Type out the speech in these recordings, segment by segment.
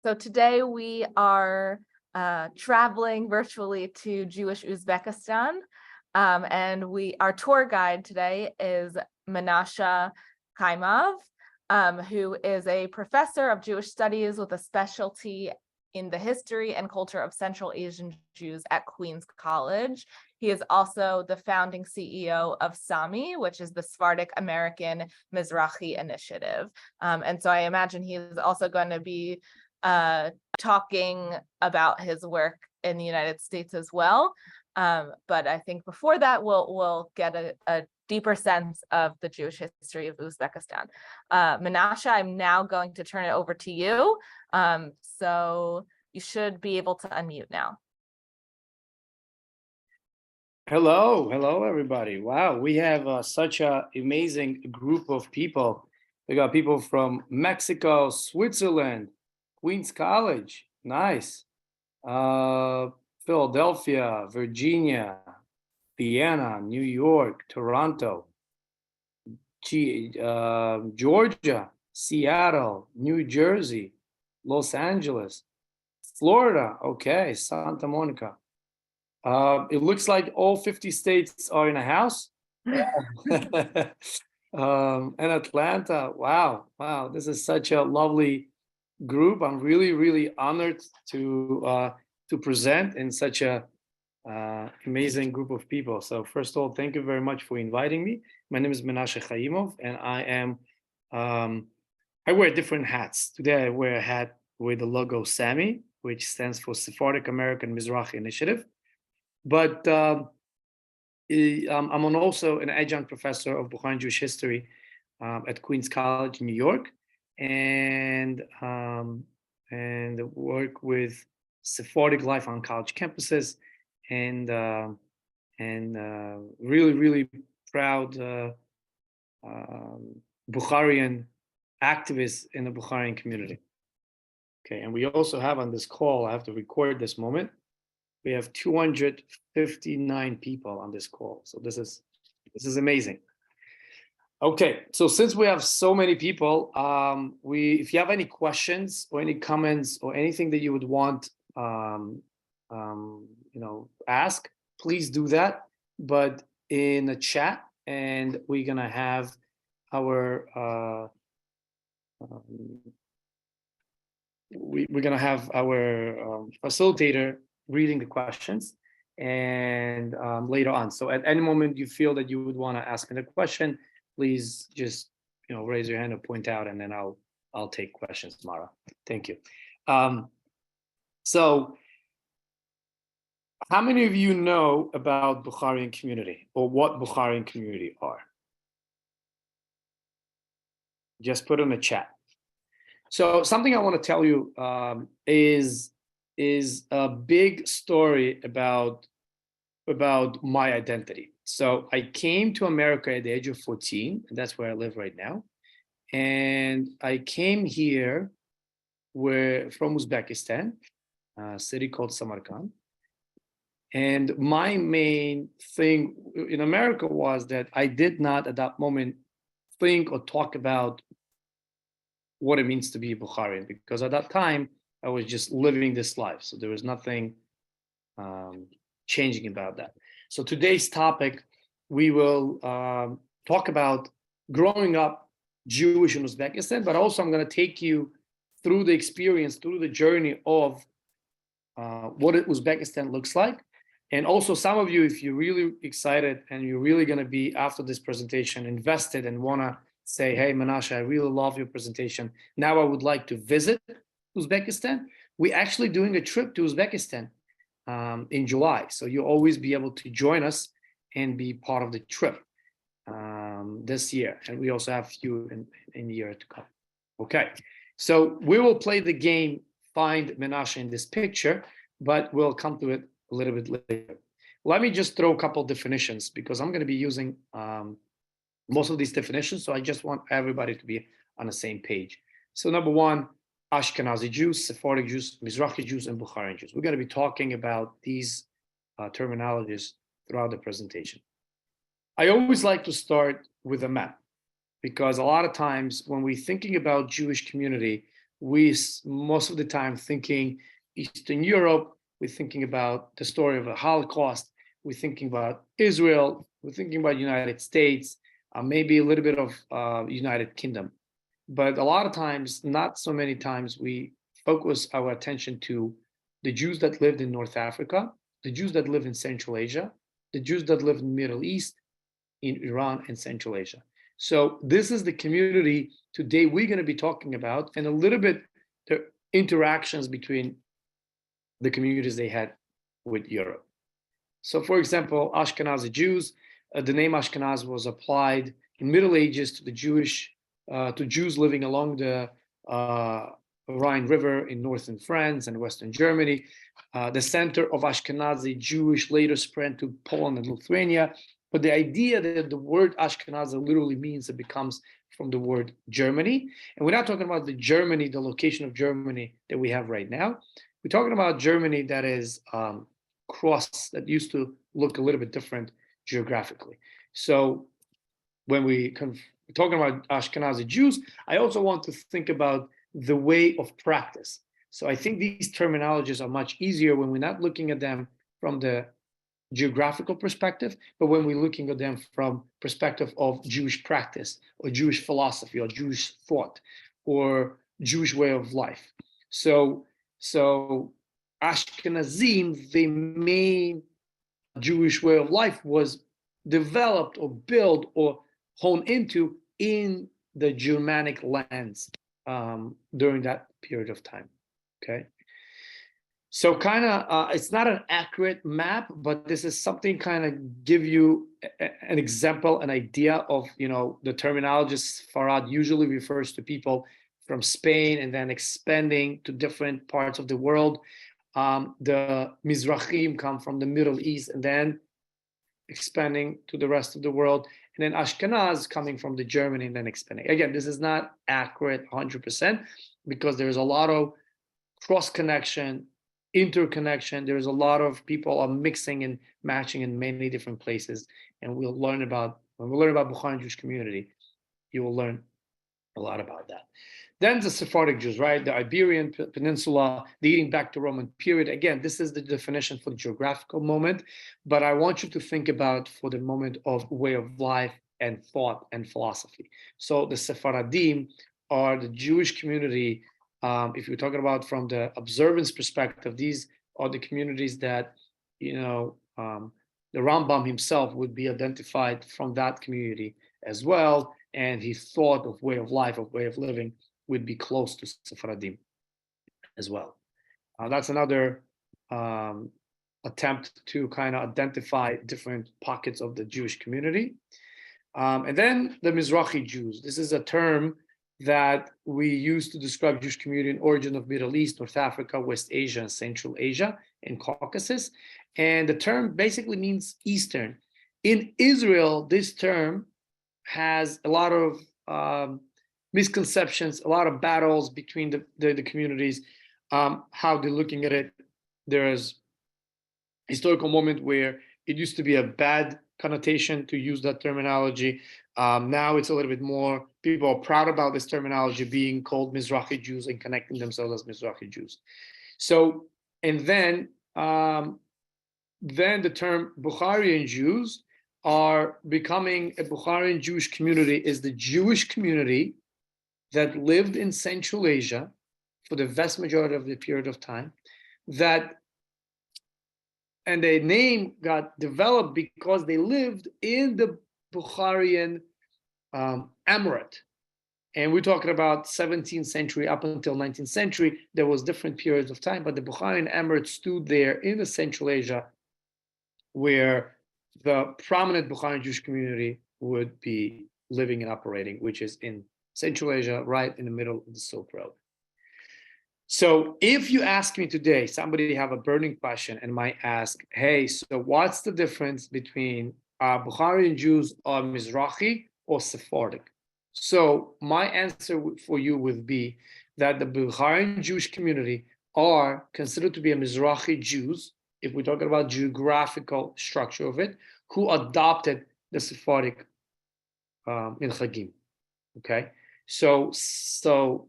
So today we are traveling virtually to Jewish Uzbekistan, and our tour guide today is Manashe Khaimov, who is a professor of Jewish studies with a specialty in the history and culture of Central Asian Jews at Queens College. He is also the founding CEO of SAMI, which is the Sephardic American Mizrahi Initiative. And so I imagine he is also going to be talking about his work in the United States as well. But I think before that, we'll get a deeper sense of the Jewish history of Uzbekistan. Manashe, I'm now going to turn it over to you. So you should be able to unmute now. Hello, everybody. Wow, we have such an amazing group of people. We got people from Mexico, Switzerland, Queens College, nice. Philadelphia, Virginia, Vienna, New York, Toronto, Georgia, Seattle, New Jersey, Los Angeles, Florida, okay, Santa Monica. It looks like all 50 states are in a house. And Atlanta, wow, this is such a lovely group. I'm really honored to present in such a amazing group of people. So first of all, thank you very much for inviting me. My name is Manashe Khaimov, and I wear different hats. Today I wear a hat with the logo SAMI, which stands for Sephardic American Mizrahi Initiative. But I'm also an adjunct professor of Bukharian Jewish history at Queens College in New York, and work with Sephardic life on college campuses, and really proud Bukharian activist in the Bukharian community. Okay, and we also have on this call, I have to record this moment, we have 259 people on this call. So this is amazing. Okay, so since we have so many people, if you have any questions or any comments or anything that you would want, ask, please do that. But in the chat, and we're gonna have our we're gonna have our facilitator reading the questions, and later on. So at any moment you feel that you would want to ask me a question, please just raise your hand or point out, and then I'll take questions tomorrow. Thank you. So how many of you know about Bukharian community, or what Bukharian community are? Just put in the chat. So something I want to tell you is a big story about my identity. So I came to America at the age of 14, and that's where I live right now. And I came here from Uzbekistan, a city called Samarkand. And my main thing in America was that I did not at that moment think or talk about what it means to be a Bukharian, because at that time I was just living this life. So there was nothing changing about that. So today's topic, we will talk about growing up Jewish in Uzbekistan, but also I'm going to take you through the experience, through the journey of what Uzbekistan looks like. And also some of you, if you're really excited and you're really going to be, after this presentation, invested and want to say, hey, Manashe, I really love your presentation. Now I would like to visit Uzbekistan. We're actually doing a trip to Uzbekistan in July. So you'll always be able to join us and be part of the trip this year. And we also have a few in the year to come. Okay, so we will play the game, find Manashe in this picture, but we'll come to it a little bit later. Let me just throw a couple definitions, because I'm going to be using most of these definitions. So I just want everybody to be on the same page. So number one, Ashkenazi Jews, Sephardic Jews, Mizrahi Jews, and Bukharian Jews. We're going to be talking about these terminologies throughout the presentation. I always like to start with a map, because a lot of times when we're thinking about Jewish community, most of the time thinking Eastern Europe, we're thinking about the story of the Holocaust, we're thinking about Israel, we're thinking about United States, maybe a little bit of United Kingdom. But a lot of times, not so many times, we focus our attention to the Jews that lived in North Africa, the Jews that live in Central Asia, the Jews that live in the Middle East, in Iran and Central Asia. So this is the community today we're going to be talking about, and a little bit the interactions between the communities they had with Europe. So for example, Ashkenazi Jews, the name Ashkenaz was applied in Middle Ages to the to Jews living along the Rhine River in northern France and western Germany. The center of Ashkenazi Jewish later spread to Poland and Lithuania. But the idea that the word Ashkenazi literally means it becomes from the word Germany. And we're not talking about the Germany, the location of Germany that we have right now. We're talking about Germany that is that used to look a little bit different geographically. So when we're talking about Ashkenazi Jews, I also want to think about the way of practice. So I think these terminologies are much easier when we're not looking at them from the geographical perspective, but when we're looking at them from perspective of Jewish practice or Jewish philosophy or Jewish thought or Jewish way of life. So Ashkenazim, the main Jewish way of life was developed or built or honed into in the Germanic lands during that period of time. Okay. So kind of, it's not an accurate map, but this is something kind of give you an example, an idea of, the terminology. Sfarad usually refers to people from Spain and then expanding to different parts of the world. The Mizrahim come from the Middle East and then expanding to the rest of the world. And then Ashkenaz coming from the Germany and then expanding. Again, this is not accurate 100% because there's a lot of cross-connection, interconnection. There's a lot of people are mixing and matching in many different places. And when we learn about Bukharian Jewish community, you will learn a lot about that. Then the Sephardic Jews, right? The Iberian Peninsula, dating back to Roman period. Again, this is the definition for the geographical moment, but I want you to think about for the moment of way of life and thought and philosophy. So the Sephardim are the Jewish community. If you're talking about from the observance perspective, these are the communities that, the Rambam himself would be identified from that community as well. And his thought of way of life, of way of living would be close to Sephardim as well. That's another attempt to kind of identify different pockets of the Jewish community. And then the Mizrahi Jews. This is a term that we use to describe Jewish community in origin of Middle East, North Africa, West Asia, and Central Asia, and Caucasus. And the term basically means Eastern. In Israel, this term has a lot of misconceptions, a lot of battles between the communities, how they're looking at it. There's a historical moment where it used to be a bad connotation to use that terminology. Now it's a little bit more, people are proud about this terminology being called Mizrahi Jews and connecting themselves as Mizrahi Jews. So, and then the term Bukharian Jews are becoming a Bukharian Jewish community is the Jewish community that lived in Central Asia for the vast majority of the period of time, and their name got developed because they lived in the Bukharian Emirate. And we're talking about 17th century up until 19th century. There was different periods of time, but the Bukharian Emirate stood there in the Central Asia where the prominent Bukharian Jewish community would be living and operating, which is in Central Asia, right in the middle of the Silk Road. So if you ask me today, somebody have a burning question and might ask, hey, so what's the difference between Bukharian Jews or Mizrahi or Sephardic? So my answer for you would be that the Bukharian Jewish community are considered to be a Mizrahi Jews, if we're talking about geographical structure of it, who adopted the Sephardic minhagim. Okay, So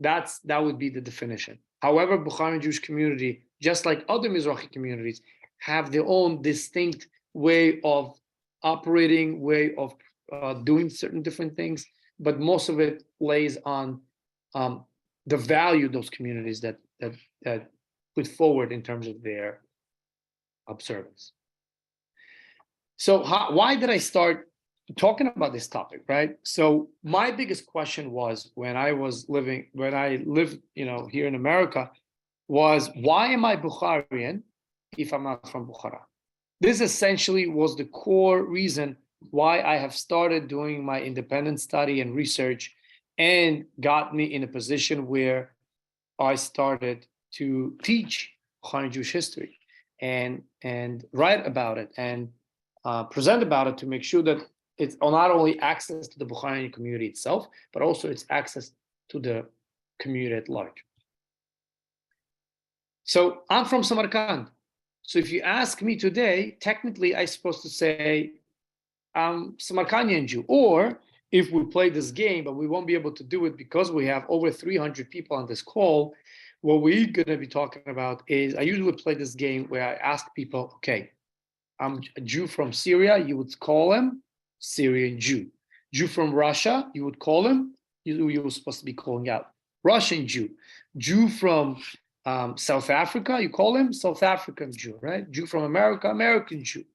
that would be the definition. However, Bukharian Jewish community, just like other Mizrahi communities, have their own distinct way of operating, way of doing certain different things, but most of it lays on the value those communities that put forward in terms of their observance. So why did I start talking about this topic, right? So my biggest question was when I lived, here in America, was why am I Bukharian if I'm not from Bukhara? This essentially was the core reason why I have started doing my independent study and research and got me in a position where I started to teach Bukharian Jewish history and write about it and present about it to make sure that it's not only access to the Bukharian community itself, but also it's access to the community at large. So I'm from Samarkand. So if you ask me today, technically I'm supposed to say I'm Samarkandian Jew. Or if we play this game, but we won't be able to do it because we have over 300 people on this call, what we're going to be talking about is I usually play this game where I ask people, okay, I'm a Jew from Syria, you would call him Syrian Jew. Jew from Russia, you would call him, you were supposed to be calling out Russian Jew. Jew from South Africa, you call him South African Jew, right? Jew from America, American Jew.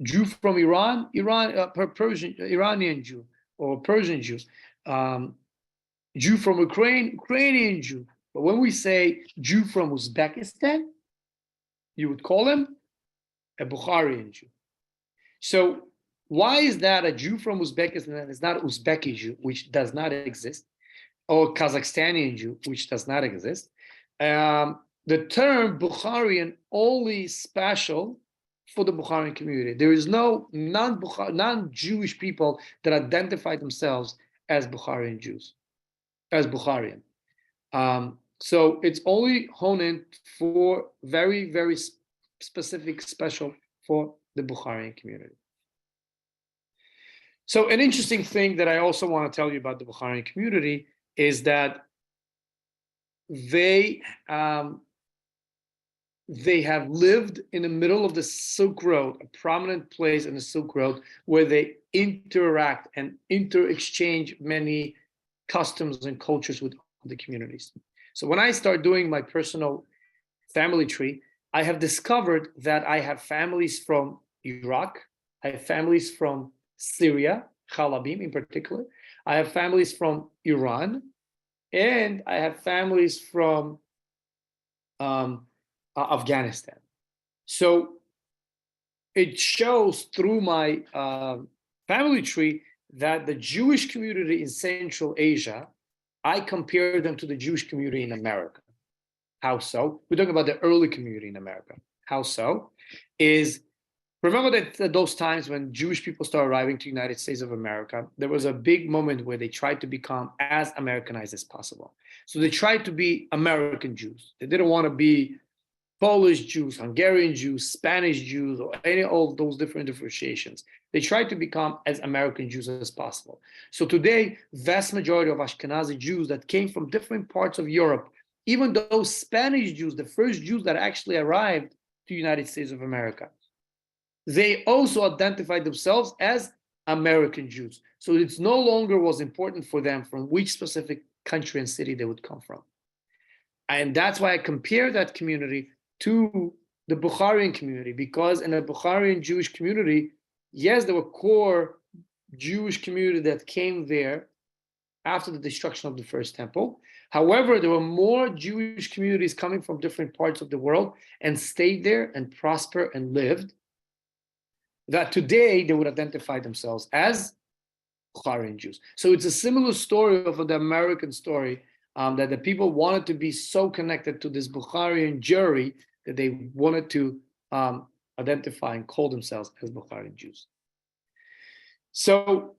Jew from Iran, Iranian Jew or Persian Jew. Jew from Ukraine, Ukrainian Jew. But when we say Jew from Uzbekistan, you would call him a Bukharian Jew. So why is that a Jew from Uzbekistan is not Uzbeki Jew, which does not exist, or Kazakhstani Jew, which does not exist? The term Bukharian only special for the Bukharian community. There is no non-Jewish people that identify themselves as Bukharian Jews, as Bukharian. So it's only honed in for very, very specific, special for the Bukharian community. So an interesting thing that I also want to tell you about the Bukharian community is that they have lived in the middle of the Silk Road, a prominent place in the Silk Road where they interact and inter-exchange many customs and cultures with the communities. So when I start doing my personal family tree, I have discovered that I have families from Iraq, I have families from Syria, Khalabim in particular, I have families from Iran, and I have families from Afghanistan. So it shows through my family tree that the Jewish community in Central Asia, I compare them to the Jewish community in America. How so? We're talking about the early community in America. How so? Remember that those times when Jewish people started arriving to the United States of America, there was a big moment where they tried to become as Americanized as possible. So they tried to be American Jews. They didn't want to be Polish Jews, Hungarian Jews, Spanish Jews, or any of those different differentiations. They tried to become as American Jews as possible. So today, vast majority of Ashkenazi Jews that came from different parts of Europe, even those Spanish Jews, the first Jews that actually arrived to the United States of America, they also identified themselves as American Jews. So it's no longer was important for them from which specific country and city they would come from. And that's why I compare that community to the Bukharian community, because in the Bukharian Jewish community, yes, there were core Jewish community that came there after the destruction of the first temple. However, there were more Jewish communities coming from different parts of the world and stayed there and prospered and lived, that today they would identify themselves as Bukharian Jews. So it's a similar story of the American story, that the people wanted to be so connected to this Bukharian Jewry that they wanted to identify and call themselves as Bukharian Jews. So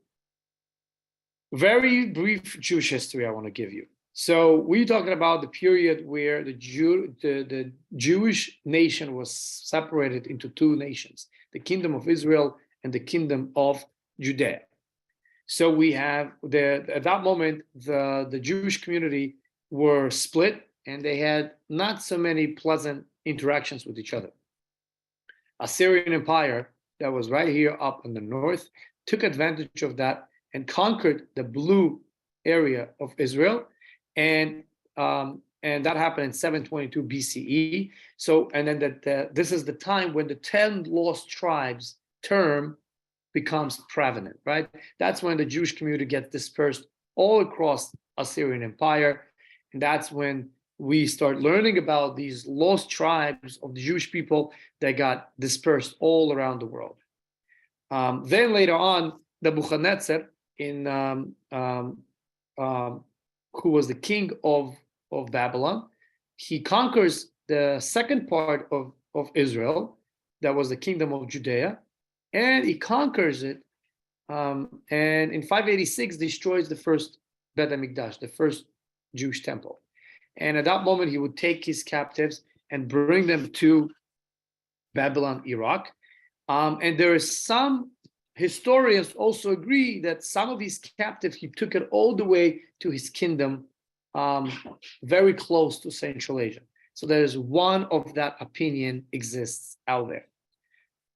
very brief Jewish history I want to give you. So we're talking about the period where the Jewish nation was separated into two nations, the Kingdom of Israel and the Kingdom of Judea. So we have at that moment, the Jewish community were split, and they had not so many pleasant interactions with each other. Assyrian Empire, that was right here up in the north, took advantage of that and conquered the blue area of Israel, and that happened in 722 BCE. So, and then this is the time when the 10 lost tribes term becomes prevalent, right? That's when the Jewish community gets dispersed all across Assyrian Empire, and that's when we start learning about these lost tribes of the Jewish people that got dispersed all around the world. Then later on, the Nebuchadnezzar, who was the king of Babylon, he conquers the second part of Israel, that was the kingdom of Judea, and he conquers it, and in 586 destroys the first Bet HaMikdash, the first Jewish temple. And at that moment, he would take his captives and bring them to Babylon, Iraq. And there is some historians also agree that some of these captives, he took it all the way to his kingdom, very close to Central Asia. So there is one of that opinion exists out there.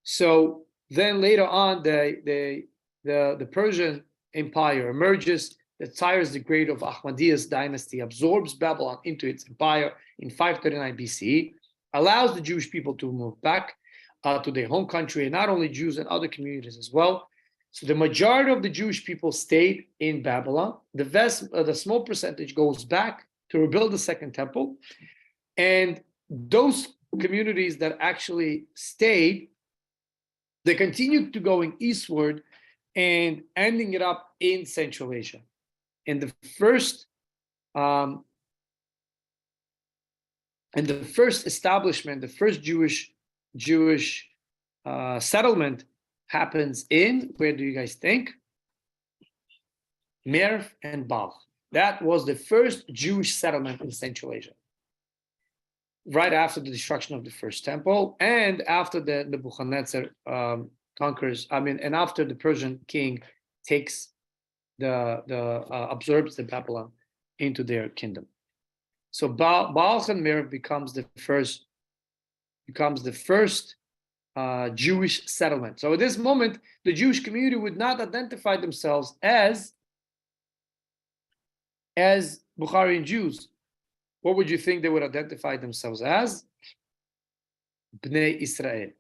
So then later on, the Persian Empire emerges. The Cyrus the Great of Ahmadiyya's dynasty absorbs Babylon into its empire in 539 BCE, allows the Jewish people to move back to their home country, and not only Jews and other communities as well. So the majority of the Jewish people stayed in Babylon. The small percentage goes back to rebuild the second temple. And those communities that actually stayed, they continued to going eastward and ending it up in Central Asia. And the first establishment, the first Jewish settlement happens in, where do you guys think? Merv and Balch. That was the first Jewish settlement in Central Asia, right after the destruction of the first temple, and after the Nebuchadnezzar conquers, and after the Persian king takes absorbs the Babylon into their kingdom. So Balch and Merv becomes the first Jewish settlement. So at this moment, the Jewish community would not identify themselves as Bukharian Jews. What would you think they would identify themselves as? Bnei Israel.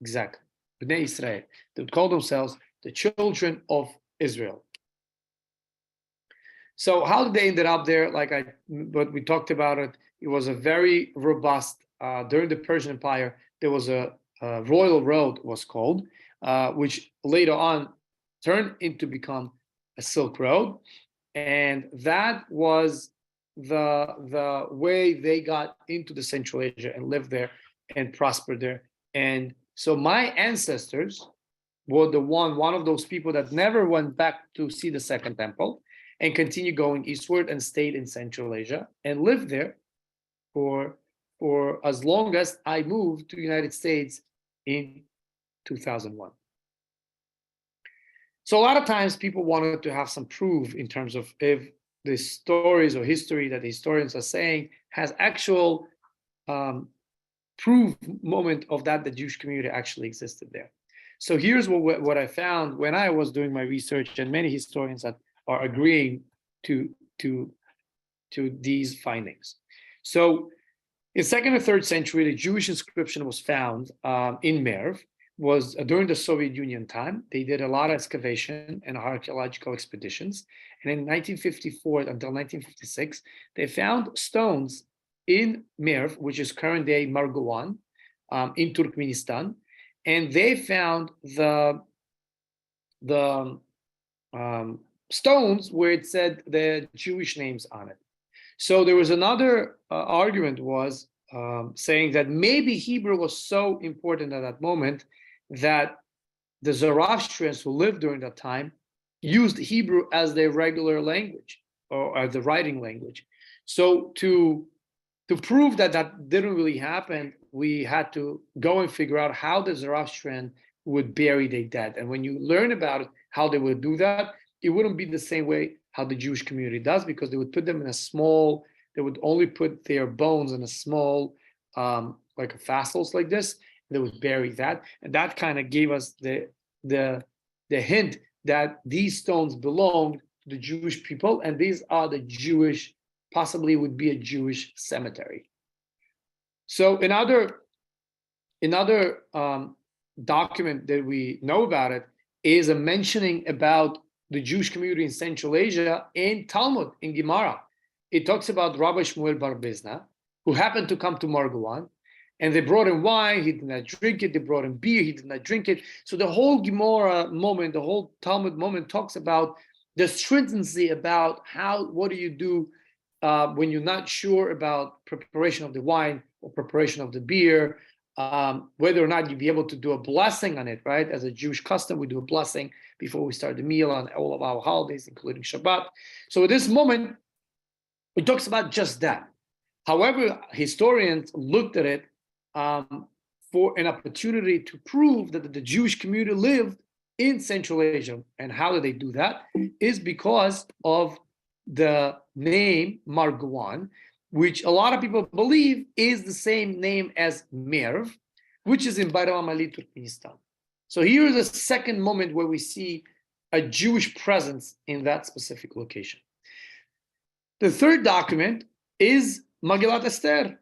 Exactly. Bnei Israel. They would call themselves the children of Israel. So how did they end up there? But we talked about it. It was a very robust, during the Persian Empire, there was a royal road, was called, which later on turned into become a Silk Road. And that was the way they got into the Central Asia and lived there and prospered there. And so my ancestors were one of those people that never went back to see the second temple and continued going eastward and stayed in Central Asia and lived there for as long as I moved to the United States in 2001. So a lot of times people wanted to have some proof in terms of if the stories or history that the historians are saying has actual proof moment of that the Jewish community actually existed there. So here's what I found when I was doing my research, and many historians that are agreeing to these findings. So in 2nd or 3rd century, the Jewish inscription was found in Merv, was during the Soviet Union time. They did a lot of excavation and archaeological expeditions. And in 1954 until 1956, they found stones in Merv, which is current day Margowan, in Turkmenistan. And they found the stones where it said the Jewish names on it. So there was another argument was saying that maybe Hebrew was so important at that moment that the Zoroastrians who lived during that time used Hebrew as their regular language or as the writing language. So to prove that that didn't really happen, we had to go and figure out how the Zoroastrian would bury their dead. And when you learn about it, how they would do that, it wouldn't be the same way how the Jewish community does, because they would put them in a small, they would only put their bones in a small, like a fossils like this. They would bury that, and that kind of gave us the hint that these stones belonged to the Jewish people, and these are the Jewish, possibly would be a Jewish cemetery. So another document that we know about it is a mentioning about the Jewish community in Central Asia in Talmud, in Gemara. It talks about Rabbi Shmuel Bar Bizna, who happened to come to Margwan, and they brought him wine, he did not drink it. They brought him beer, he did not drink it. So the whole Gemara moment, the whole Talmud moment talks about the stringency about what do you do when you're not sure about preparation of the wine or preparation of the beer, whether or not you'd be able to do a blessing on it, right? As a Jewish custom, we do a blessing before we start the meal on all of our holidays, including Shabbat. So at this moment, it talks about just that. However, historians looked at it for an opportunity to prove that the Jewish community lived in Central Asia. And how did they do that? Is because of the name Margwan, which a lot of people believe is the same name as Merv, which is in Bayram Ali, Turkmenistan. So here is a second moment where we see a Jewish presence in that specific location. The third document is Megillat Esther,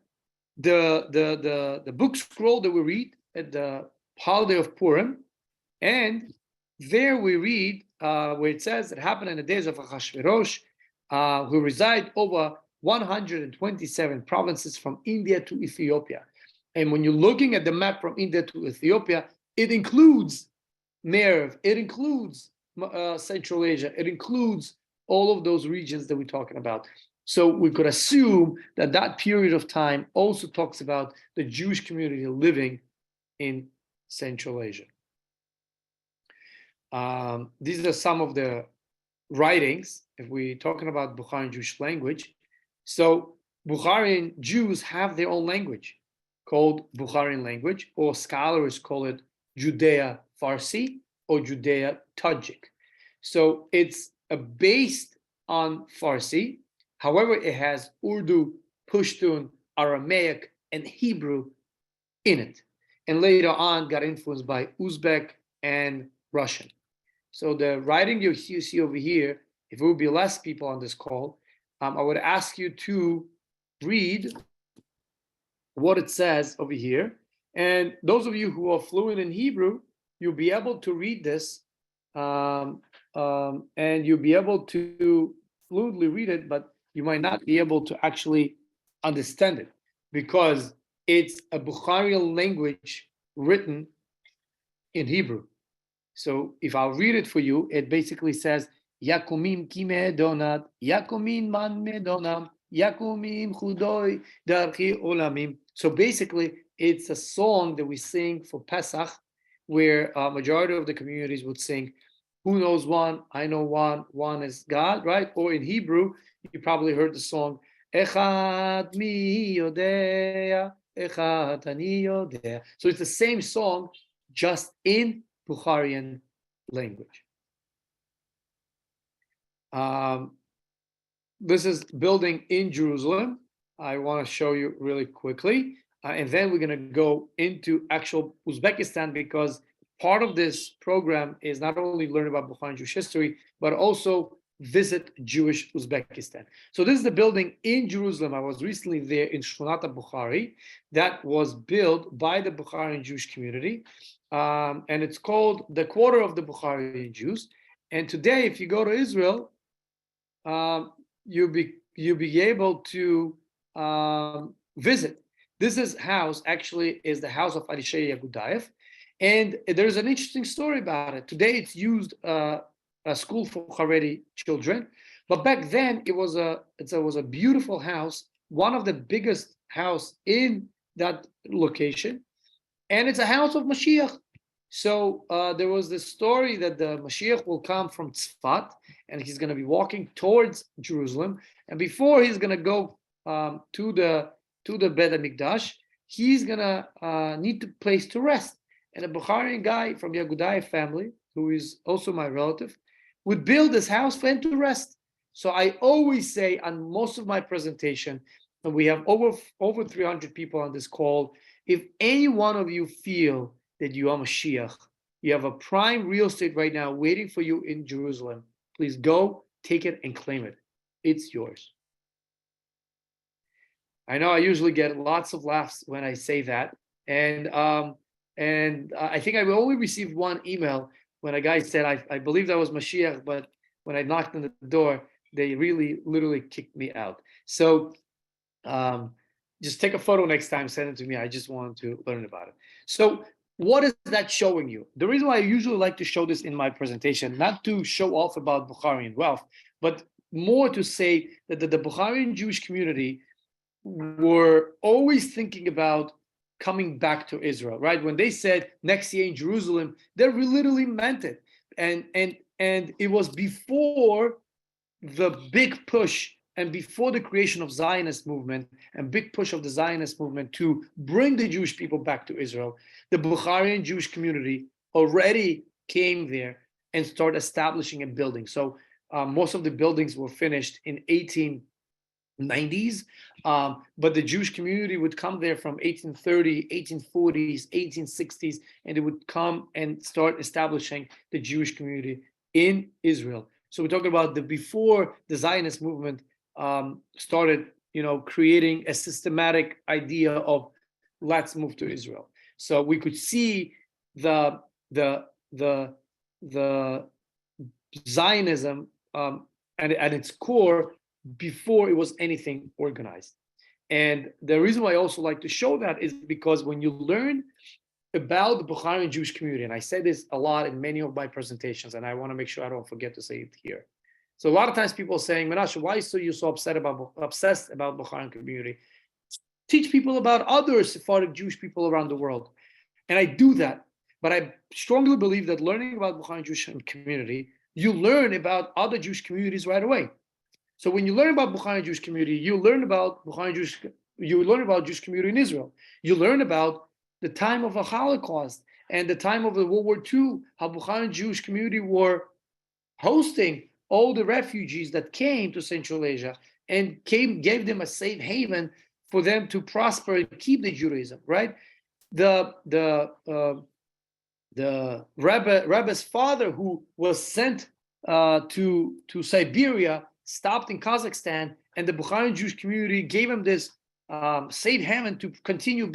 the book scroll that we read at the holiday of Purim, and there we read where it says it happened in the days of Achashverosh, who reside over 127 provinces from India to Ethiopia. And when you're looking at the map from India to Ethiopia, it includes Merv, it includes Central Asia, it includes all of those regions that we're talking about. So we could assume that that period of time also talks about the Jewish community living in Central Asia. These are some of the writings, if we're talking about Bukharian Jewish language. So Bukharian Jews have their own language called Bukharian language, or scholars call it Judea Farsi or Judea Tajik. So it's based on Farsi. However, it has Urdu, Pushtun, Aramaic, and Hebrew in it. And later on got influenced by Uzbek and Russian. So the writing you see over here, if it would be less people on this call, I would ask you to read what it says over here. And those of you who are fluent in Hebrew, you'll be able to read this and you'll be able to fluently read it, but you might not be able to actually understand it because it's a Bukharian language written in Hebrew. So if I'll read it for you, it basically says, Yakumim kime donat, Yakumin man medonam, Yakumim chudoi darchi olamim. So basically, it's a song that we sing for Pesach, where a majority of the communities would sing, who knows one, I know one is God, right? Or in Hebrew, you probably heard the song, Echad mi yodea, Echad ani yodea. So it's the same song, just in Bukharian language. This is building in Jerusalem. I want to show you really quickly. And then we're going to go into actual Uzbekistan, because part of this program is not only learn about Bukharian Jewish history, but also visit Jewish Uzbekistan. So this is the building in Jerusalem. I was recently there in Shkunata Bukhari, that was built by the Bukharian Jewish community. And it's called the Quarter of the Bukharian Jews. And today, if you go to Israel, you'll be able to visit. This house actually is the house of Arishay Yagudayev. And there's an interesting story about it. Today, it's used a school for Haredi children, but back then it was a beautiful house, one of the biggest house in that location, and it's a house of Mashiach. So there was this story that the Mashiach will come from Tzfat, and he's going to be walking towards Jerusalem, and before he's going to go to the Beit HaMikdash, he's going to need a place to rest. And a Bukharian guy from Yagudayev family, who is also my relative, would build this house for him to rest. So I always say on most of my presentation, and we have over 300 people on this call, if any one of you feel that you are Mashiach, you have a prime real estate right now waiting for you in Jerusalem, please go, take it, and claim it. It's yours. I know I usually get lots of laughs when I say that, and I think I only received one email when a guy said, I believe that was Mashiach, but when I knocked on the door, they really literally kicked me out. So just take a photo next time, send it to me. I just wanted to learn about it. So what is that showing you? The reason why I usually like to show this in my presentation, not to show off about Bukharian wealth, but more to say that the Bukharian Jewish community were always thinking about coming back to Israel, right? When they said next year in Jerusalem, they literally meant it. And it was before the big push and before the creation of Zionist movement and big push of the Zionist movement to bring the Jewish people back to Israel, the Bukharian Jewish community already came there and started establishing and building. So most of the buildings were finished in 1890s, but the Jewish community would come there from 1830, 1840s, 1860s, and they would come and start establishing the Jewish community in Israel. So we're talking about before the Zionist movement started, creating a systematic idea of let's move to Israel. So we could see the Zionism at its core before it was anything organized. And the reason why I also like to show that is because when you learn about the Bukharian Jewish community, and I say this a lot in many of my presentations, and I want to make sure I don't forget to say it here. So a lot of times people are saying, Manashe, why are you so obsessed about Bukharian community? Teach people about other Sephardic Jewish people around the world. And I do that, but I strongly believe that learning about Bukharian Jewish community, you learn about other Jewish communities right away. So when you learn about Bukharian Jewish community, you learn about Jewish community in Israel. You learn about the time of the Holocaust and the time of the World War II, how Bukharian Jewish community were hosting all the refugees that came to Central Asia and gave them a safe haven for them to prosper and keep the Judaism, right? The Rebbe's father, who was sent to Siberia, stopped in Kazakhstan, and the Bukharian Jewish community gave him this safe haven to continue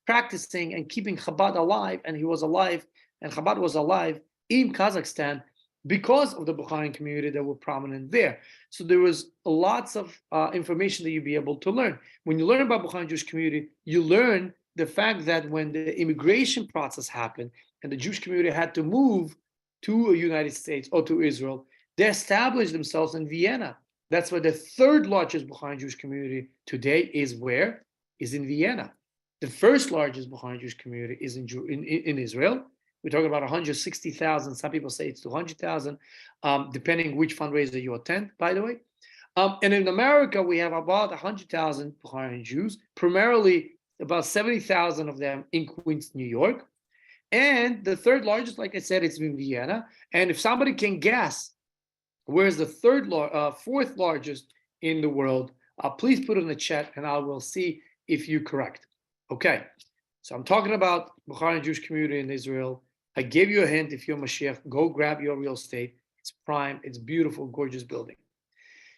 practicing and keeping Chabad alive, and he was alive, and Chabad was alive in Kazakhstan because of the Bukharian community that were prominent there. So there was lots of information that you'd be able to learn. When you learn about Bukharian Jewish community, you learn the fact that when the immigration process happened and the Jewish community had to move to the United States or to Israel, they established themselves in Vienna. That's where the third largest Bukharian Jewish community today is. Where? Is in Vienna. The first largest Bukharian Jewish community is in Israel. We're talking about 160,000. Some people say it's 200,000, depending which fundraiser you attend, by the way. And in America, we have about 100,000 Bukharian Jews, primarily about 70,000 of them in Queens, New York. And the third largest, like I said, it's in Vienna. And if somebody can guess where's the fourth largest in the world, please put it in the chat and I will see if you're correct. Okay, so I'm talking about Bukharian Jewish community in Israel. I gave you a hint. If you're Mashiach, go grab your real estate. It's prime, it's beautiful, gorgeous building.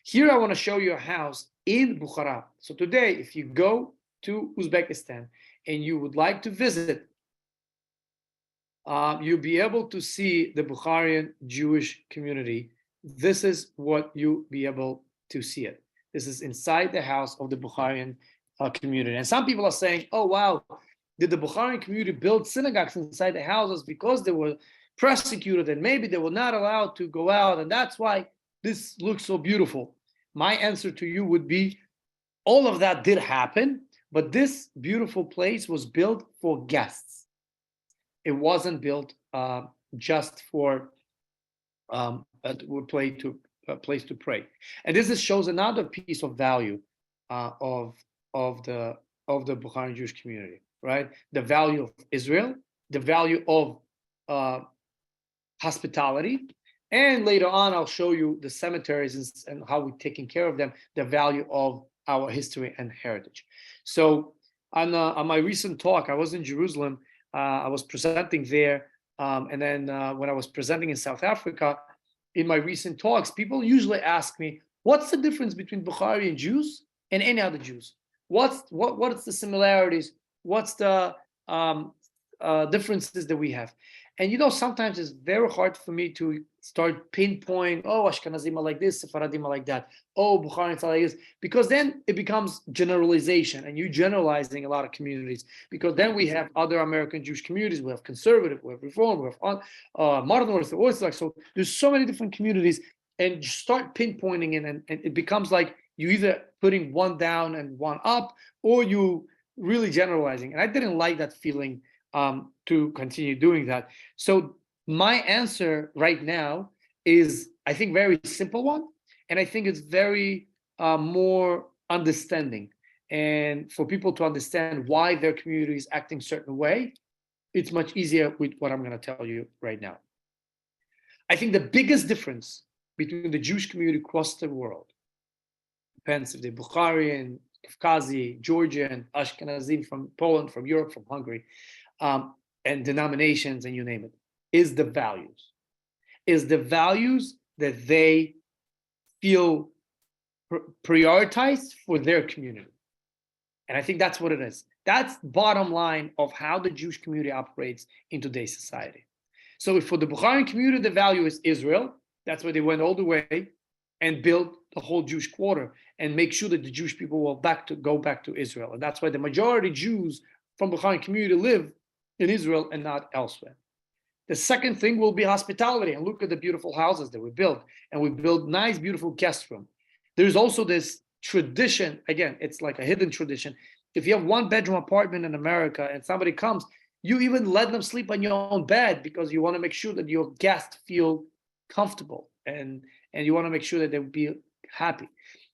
Here I want to show you a house in Bukhara. So today, if you go to Uzbekistan and you would like to visit, you'll be able to see the Bukharian Jewish community. This is what you'll be able to see it. This is inside the house of the Bukharian community. And some people are saying, oh, wow, did the Bukharian community build synagogues inside the houses because they were persecuted and maybe they were not allowed to go out, and that's why this looks so beautiful? My answer to you would be, all of that did happen, but this beautiful place was built for guests. It wasn't built just for a place to pray. And this shows another piece of value of the Bukharian Jewish community, right? The value of Israel, the value of hospitality, And later on, I'll show you the cemeteries and how we're taking care of them, the value of our history and heritage. So on my recent talk, I was in Jerusalem. I was presenting there. And then when I was presenting in South Africa, in my recent talks, people usually ask me, what's the difference between Bukharian Jews and any other Jews? What's the similarities? What's the differences that we have? And sometimes it's very hard for me to start pinpointing, oh, Ashkenazim are like this, Sephardim are like that, oh, Bukharians are like this, because then it becomes generalization, and you're generalizing a lot of communities, because then we have other American Jewish communities, we have conservative, we have reform, we have modern Orthodox, so there's so many different communities, and you start pinpointing it, and it becomes like you either putting one down and one up, or you really generalizing, and I didn't like that feeling to continue doing that. So my answer right now is, I think, very simple one, and I think it's very more understanding. And for people to understand why their community is acting a certain way, it's much easier with what I'm going to tell you right now. I think the biggest difference between the Jewish community across the world, depends if they're Bukharian, Kafkazi, Georgian, Ashkenazim from Poland, from Europe, from Hungary, and denominations, and you name it, is the values. Is the values that they feel prioritized for their community. And I think that's what it is. That's bottom line of how the Jewish community operates in today's society. So for the Bukharian community, the value is Israel. That's why they went all the way and built the whole Jewish quarter and make sure that the Jewish people will go back to Israel. And that's why the majority Jews from Bukharian community live in Israel and not elsewhere. The second thing will be hospitality, and look at the beautiful houses that we built, and we build nice, beautiful guest room. There's also this tradition, again, it's like a hidden tradition. If you have one bedroom apartment in America and somebody comes, you even let them sleep on your own bed because you want to make sure that your guests feel comfortable and you want to make sure that they'll be happy.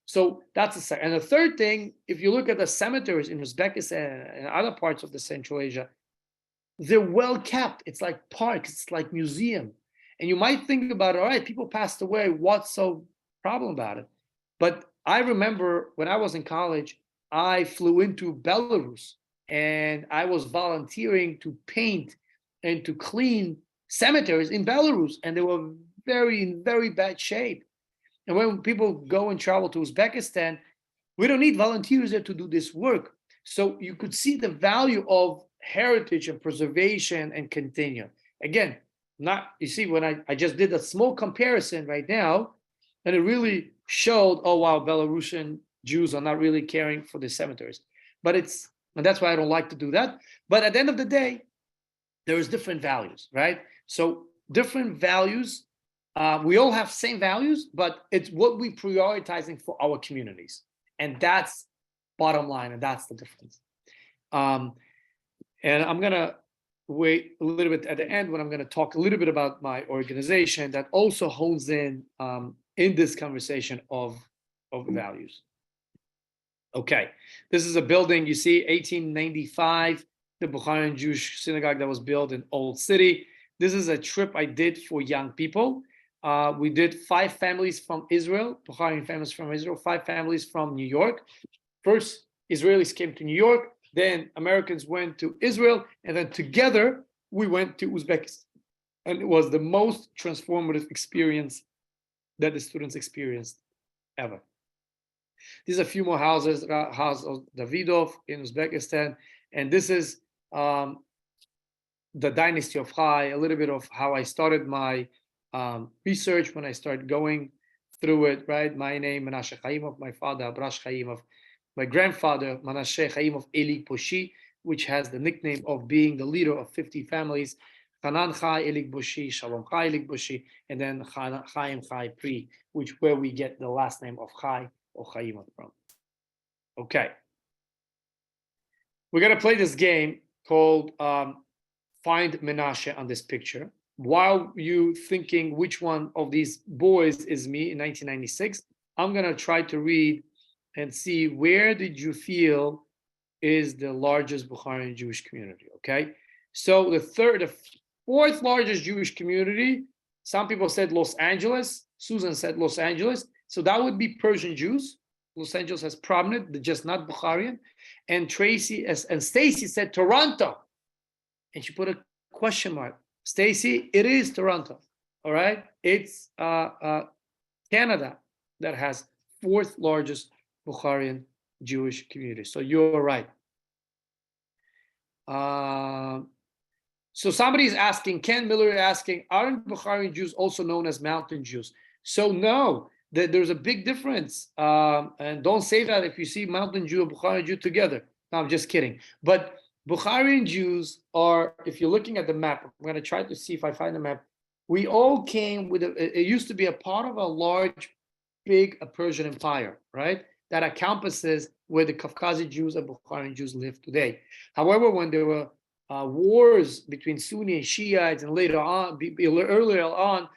So that's the second. And the third thing, if you look at the cemeteries in Uzbekistan and other parts of the Central Asia, they're well kept. It's like parks, it's like museum. And you might think about, all right, people passed away, what's so problem about it? But I remember when I was in college, I flew into Belarus and I was volunteering to paint and to clean cemeteries in Belarus, and they were in very bad shape. And when people go and travel to Uzbekistan, we don't need volunteers there to do this work. So you could see the value of heritage and preservation and continue. Again, you see, when I just did a small comparison right now, and it really showed, oh wow, Belarusian Jews are not really caring for the cemeteries. And that's why I don't like to do that. But at the end of the day, there's different values, right? So different values, we all have same values, but it's what we're prioritizing for our communities. And that's bottom line, and that's the difference. And I'm going to wait a little bit at the end when I'm going to talk a little bit about my organization that also hones in this conversation of values. Okay, this is a building, you see, 1895, the Bukharian Jewish synagogue that was built in Old City. This is a trip I did for young people. We did 5 families from Israel, Bukharian families from Israel, 5 families from New York. First, Israelis came to New York, then Americans went to Israel, and then together we went to Uzbekistan. And it was the most transformative experience that the students experienced ever. These are a few more houses, house of Davidov in Uzbekistan. And this is the dynasty of Chai, a little bit of how I started my research when I started going through it, right? My name, Manashe Khaimov, my father, Abrash Khaimov, my grandfather, Manashe Khaimov Elik Boshi, which has the nickname of being the leader of 50 families, Hanan Chai Elik Boshi, Shalom Chai Elik Boshi, and then Chaim Chai Pri, where we get the last name of Chai or Chaimov from. Okay. We're going to play this game called Find Menashe on this picture. While you thinking which one of these boys is me in 1996, I'm going to try to read and see where did you feel is the largest Bukharian Jewish community, okay? So the 4th largest Jewish community, Some people said Los Angeles. Susan said Los Angeles. So that would be Persian Jews. Los Angeles has prominent, just not Bukharian. And Stacy said Toronto. And she put a question mark. Stacy, it is Toronto. All right. It's Canada that has fourth largest Bukharian Jewish community. So you're right. So somebody is asking, Ken Miller asking, aren't Bukharian Jews also known as mountain Jews? So no, there's a big difference. And don't say that if you see mountain Jew and Bukharian Jew together. No, I'm just kidding. But Bukharian Jews are, if you're looking at the map, I'm going to try to see if I find the map. We all came with, it used to be a part of a large, big Persian empire, right? That encompasses where the Caucasian Jews and Bukharian Jews live today. However, when there were wars between Sunni and Shiites, and later on, earlier on,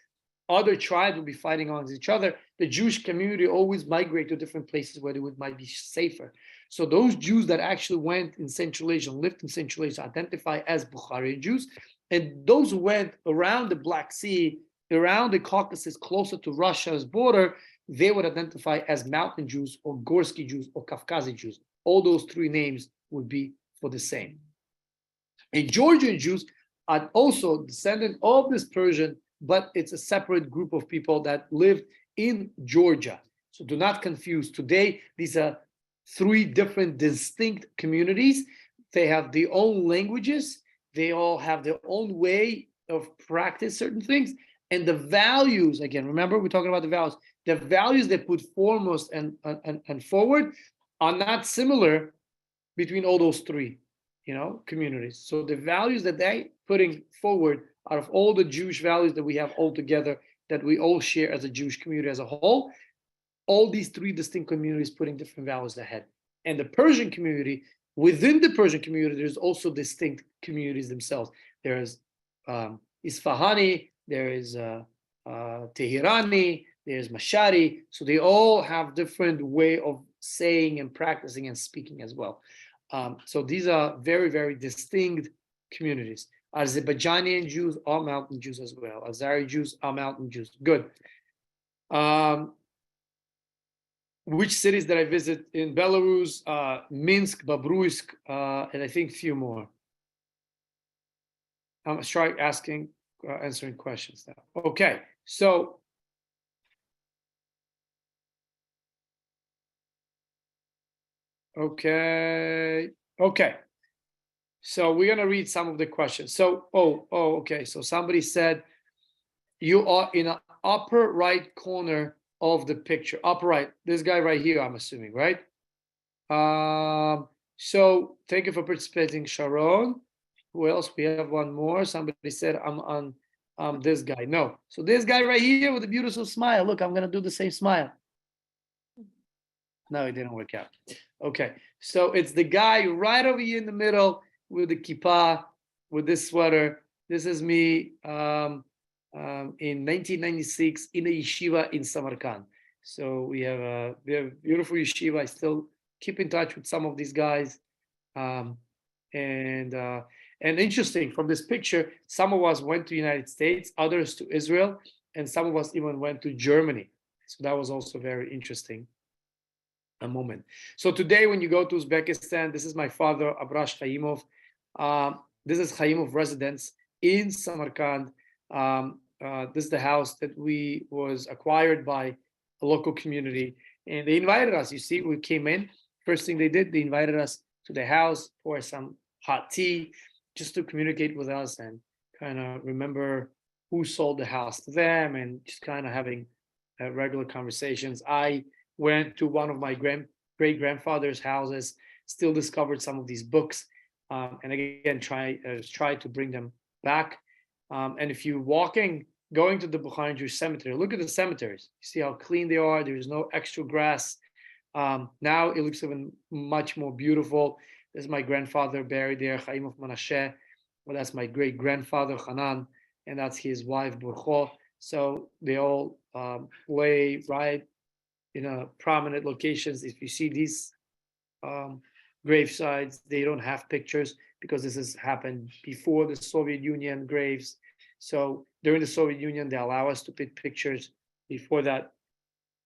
other tribes would be fighting against each other, the Jewish community always migrate to different places where might be safer. So those Jews that actually went in Central Asia and lived in Central Asia identify as Bukharian Jews. And those who went around the Black Sea, around the Caucasus, closer to Russia's border, they would identify as mountain Jews or Gorsky Jews or Kafkazi Jews. All those three names would be for the same. And Georgian Jews are also descendant of this Persian, but it's a separate group of people that lived in Georgia. So do not confuse. Today, these are three different distinct communities. They have their own languages. They all have their own way of practice certain things. And the values, again, remember we're talking about the values they put foremost and forward are not similar between all those three, communities. So the values that they putting forward out of all the Jewish values that we have all together, that we all share as a Jewish community as a whole, all these three distinct communities putting different values ahead. And the Persian community, within the Persian community, there's also distinct communities themselves. There is Isfahani, there is Tehirani, there's Mashari. So they all have different way of saying and practicing and speaking as well. So these are very, very distinct communities. Azerbaijani Jews are mountain Jews as well. Azari Jews are mountain Jews. Good. Which cities did I visit in Belarus? Minsk, Babruisk, and I think a few more. I'm answering questions now. Okay, so okay. So we're gonna read some of the questions. So, okay. So somebody said you are in the upper right corner of the picture. Upper right. This guy right here, I'm assuming, right? So thank you for participating, Sharon. Who else? We have one more. Somebody said I'm on this guy. No. So this guy right here with a beautiful smile. Look, I'm gonna do the same smile. No, it didn't work out. Okay. So it's the guy right over here in the middle with the kippah, with this sweater. This is me in 1996 in a yeshiva in Samarkand. So we have a beautiful yeshiva. I still keep in touch with some of these guys. And interesting, from this picture, some of us went to the United States, others to Israel, and some of us even went to Germany. So that was also very interesting. A moment. So today, when you go to Uzbekistan, this is my father, Manashe Khaimov. This is Khaimov residence in Samarkand. This is the house that was acquired by a local community, and they invited us. You see, we came in. First thing they did, they invited us to the house for some hot tea, just to communicate with us and kind of remember who sold the house to them, and just kind of having regular conversations. I went to one of my great-grandfather's houses, still discovered some of these books, and again, try to bring them back. And if you're going to the Bukharian Jewish cemetery, look at the cemeteries. You see how clean they are. There's no extra grass. Now it looks even much more beautiful. This is my grandfather buried there, Khaimov Manashe. Well, that's my great-grandfather, Hanan, and that's his wife, Burcho. So they all lay right in prominent locations. If you see these gravesites, they don't have pictures because this has happened before the Soviet Union graves. So during the Soviet Union, they allow us to pick pictures. Before that,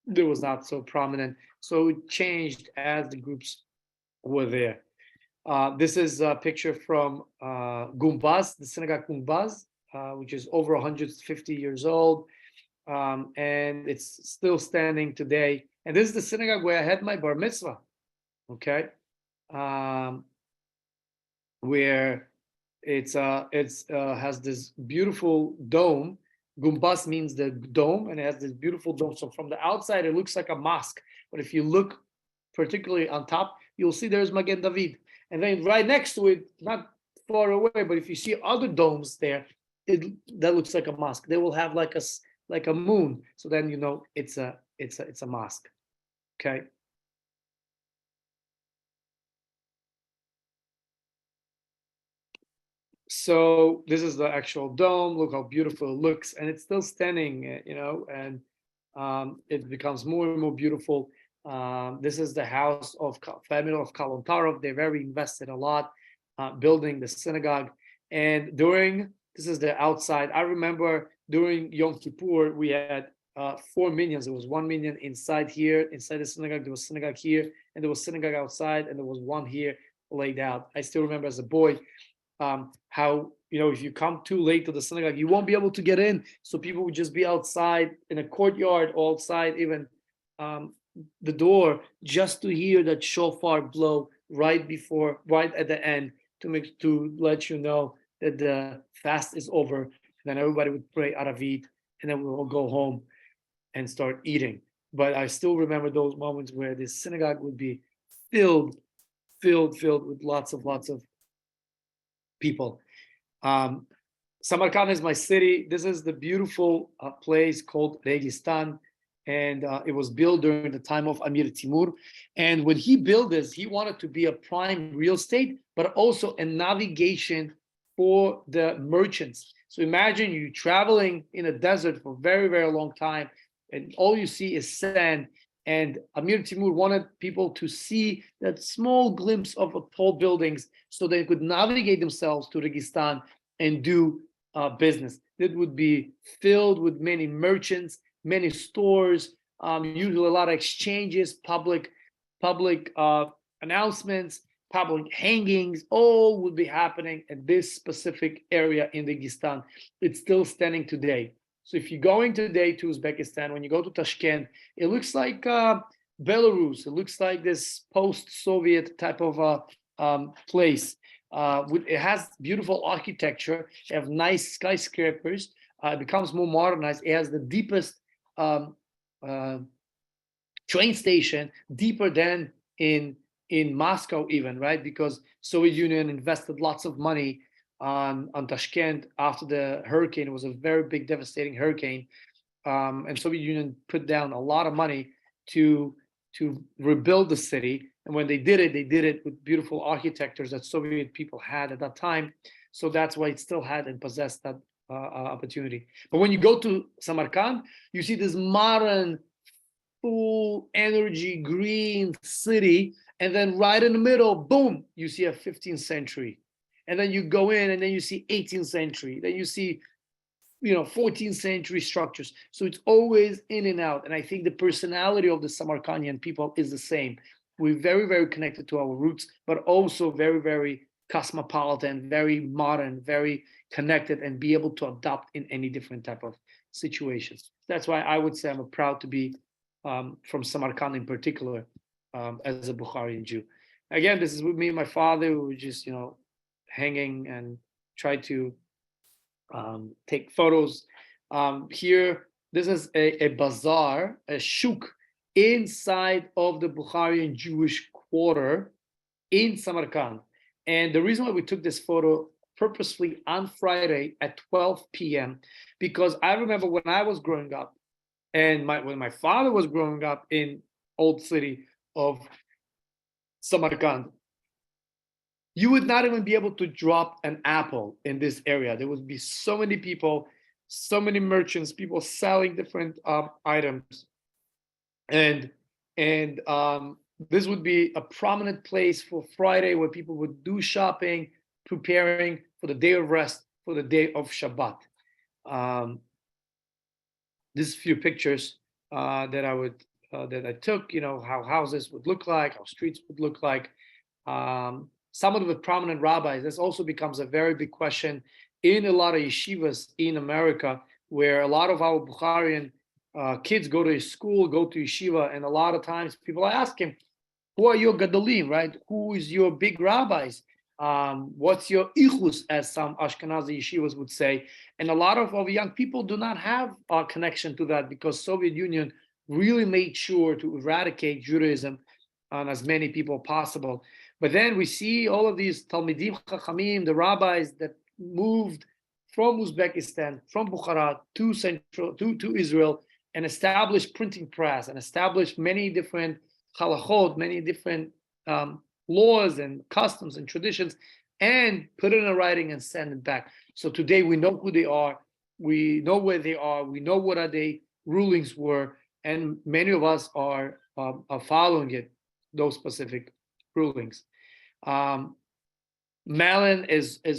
there was not so prominent. So it changed as the groups were there. This is a picture from Gumbaz, the synagogue Gumbaz, which is over 150 years old. And it's still standing today. And this is the synagogue where I had my bar mitzvah, okay? Where it's has this beautiful dome. Gumbaz means the dome, and it has this beautiful dome. So from the outside, it looks like a mosque. But if you look particularly on top, you'll see there's Magen David. And then right next to it, not far away, but if you see other domes there, that looks like a mosque. They will have like a moon. So then you know it's a mosque. Okay. So this is the actual dome. Look how beautiful it looks, and it's still standing, you know, and it becomes more and more beautiful. This is the house of family of Kalontarov. They very invested a lot building the synagogue. And this is the outside. I remember during Yom Kippur, we had 4 minions. There was 1 minion inside here, inside the synagogue. There was synagogue here, and there was synagogue outside, and there was one here laid out. I still remember as a boy how, you know, if you come too late to the synagogue, you won't be able to get in. So people would just be outside in a courtyard, outside even the door, just to hear that shofar blow right at the end to let you know that the fast is over. And then everybody would pray Aravit, and then we will go home and start eating. But I still remember those moments where this synagogue would be filled with lots of people. Samarkand is my city. This is the beautiful place called Registan, and it was built during the time of Amir Timur. And when he built this, he wanted to be a prime real estate, but also a navigation for the merchants. So imagine you traveling in a desert for a very, very long time, and all you see is sand. And Amir Timur wanted people to see that small glimpse of tall buildings so they could navigate themselves to Registan and do business. It would be filled with many merchants, many stores, usually a lot of exchanges, public announcements, public hangings, all would be happening at this specific area in Registan. It's still standing today. So if you're going today to Uzbekistan, when you go to Tashkent, it looks like Belarus. It looks like this post-Soviet type of place. It has beautiful architecture. It has nice skyscrapers. It becomes more modernized. It has the deepest train station, deeper than in Moscow even, right? Because Soviet Union invested lots of money on Tashkent after the hurricane. It was a very big, devastating hurricane, and Soviet Union put down a lot of money to rebuild the city. And when they did it with beautiful architectures that Soviet people had at that time. So that's why it still had and possessed that opportunity. But when you go to Samarkand, you see this modern, full energy, green city, and then right in the middle, boom, you see a 15th century. And then you go in and then you see 18th century, then you see, 14th century structures. So it's always in and out. And I think the personality of the Samarkandian people is the same. We're very, very connected to our roots, but also very, very cosmopolitan, very modern, very connected, and be able to adapt in any different type of situations. That's why I would say I'm proud to be from Samarkand in particular, as a Bukharian Jew. Again, this is with me and my father, who were just, hanging and try to take photos. Here, this is a bazaar, a shuk, inside of the Bukharian Jewish quarter in Samarkand. And the reason why we took this photo purposely on Friday at 12 p.m., because I remember when I was growing up, and when my father was growing up in old city of Samarkand, you would not even be able to drop an apple in this area. There would be so many people, so many merchants, people selling different items. And this would be a prominent place for Friday where people would do shopping, preparing for the day of rest, for the day of Shabbat. This few pictures that I took, how houses would look like, how streets would look like. Some of the prominent rabbis. This also becomes a very big question in a lot of yeshivas in America, where a lot of our Bukharian kids go to school, go to yeshiva, and a lot of times people are asking, who are your gadolim, right? Who is your big rabbis? What's your ichus, as some Ashkenazi yeshivas would say? And a lot of our young people do not have a connection to that, because Soviet Union really made sure to eradicate Judaism on as many people possible. But then we see all of these Talmidim Chachamim, the rabbis that moved from Uzbekistan, from Bukhara to Israel, and established printing press, and established many different halachot, many different laws and customs and traditions, and put it in writing and send it back. So today we know who they are, we know where they are, we know what are their rulings were, and many of us are following those specific rulings. Malin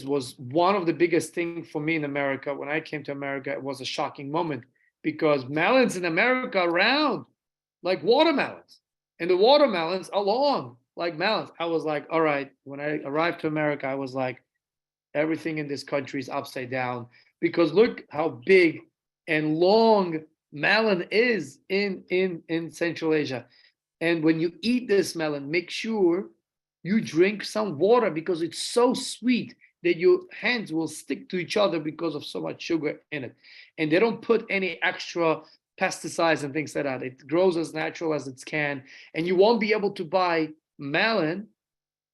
was one of the biggest things for me in America. When I came to America, it was a shocking moment, because melons in America are round like watermelons, and the watermelons are long like melons. I was like, all right, when I arrived to America, I was like, everything in this country is upside down, because look how big and long melon is in Central Asia. And when you eat this melon, make sure you drink some water, because it's so sweet that your hands will stick to each other because of so much sugar in it. And they don't put any extra pesticides and things like that. It grows as natural as it can. And you won't be able to buy melon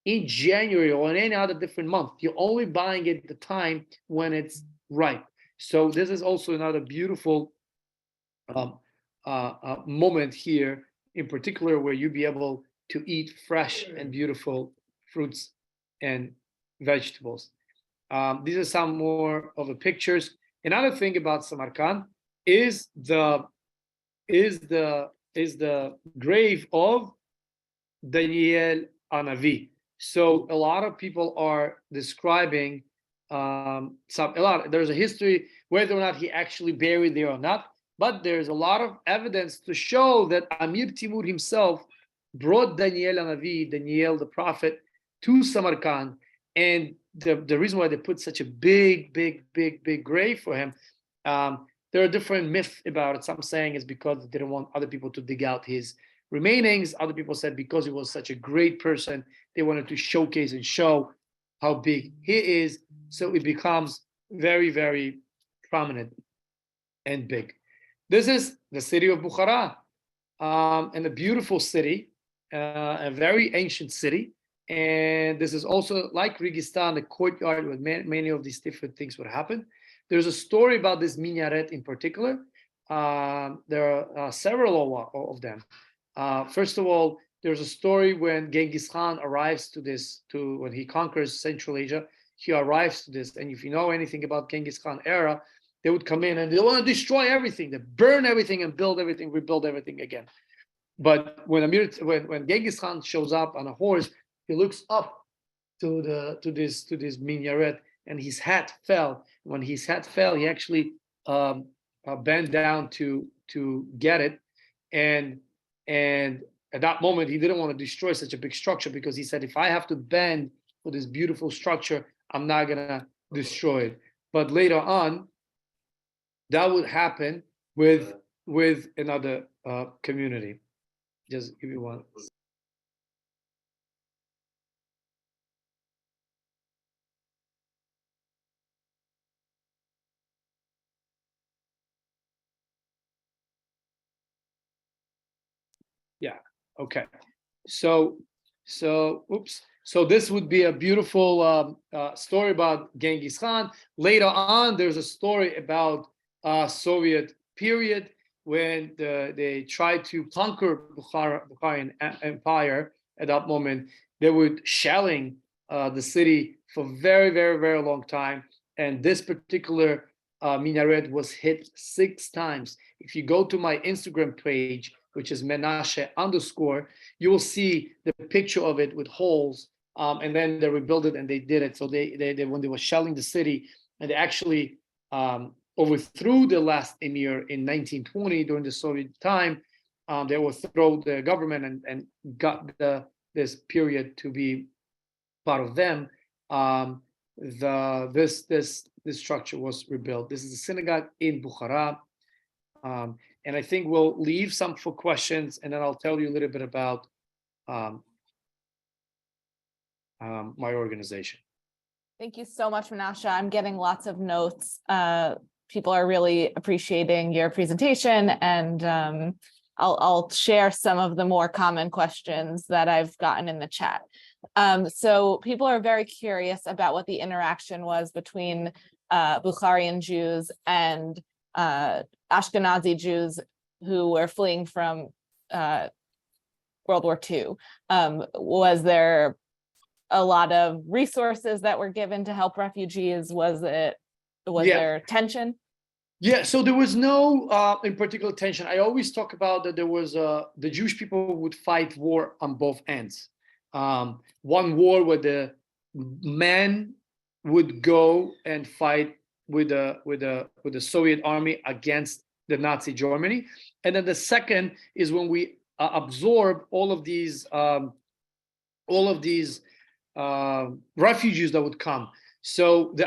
in January or in any other different month. You're only buying it at the time when it's ripe. So this is also another beautiful moment here, in particular, where you be able to eat fresh and beautiful fruits and vegetables. These are some more of the pictures. Another thing about Samarkand is the grave of Daniel Anavi. So a lot of people are describing there's a history whether or not he actually buried there or not, but there's a lot of evidence to show that Amir Timur himself brought Daniel Anavi, Daniel the prophet, to Samarkand. And the reason why they put such a big grave for him, there are different myths about it. Some saying it's because they didn't want other people to dig out his remainings. Other people said because he was such a great person, they wanted to showcase and show how big he is. So it becomes very, very prominent and big. This is the city of Bukhara, and a beautiful city, a very ancient city. And this is also like Registan, the courtyard where many of these different things would happen. There's a story about this minaret in particular. There are several of them. First of all, there's a story when Genghis Khan arrives when he conquers Central Asia, he arrives to this. And if you know anything about Genghis Khan era, they would come in and they want to destroy everything. They burn everything and build everything, rebuild everything again. But when Genghis Khan shows up on a horse, he looks up to this minaret, and his hat fell. When his hat fell, he actually bent down to get it, and at that moment he didn't want to destroy such a big structure, because he said, if I have to bend for this beautiful structure, I'm not gonna destroy it. But later on, that would happen with another community. Just give me one. Yeah. Okay. So oops. So this would be a beautiful story about Genghis Khan. Later on, there's a story about Soviet period when they tried to conquer Bukharian Empire. At that moment, they were shelling the city for very, very, very long time. And this particular minaret was hit 6 times. If you go to my Instagram page, which is Manashe _, you will see the picture of it with holes. And then they rebuilt it and they did it. So they when they were shelling the city, and they actually overthrew the last emir in 1920 during the Soviet time. They overthrew the government and got this period to be part of them. This structure was rebuilt. This is a synagogue in Bukhara, and I think we'll leave some for questions, and then I'll tell you a little bit about my organization. Thank you so much, Manashe. I'm getting lots of notes. People are really appreciating your presentation, and I'll share some of the more common questions that I've gotten in the chat. So people are very curious about what the interaction was between Bukharian Jews and Ashkenazi Jews who were fleeing from World War II. Was there a lot of resources that were given to help refugees? Was there tension? Yeah, so there was no in particular tension. I always talk about that there was the Jewish people would fight war on both ends. One war where the men would go and fight with the Soviet army against the Nazi Germany, and then the second is when we absorb all of these refugees that would come. So they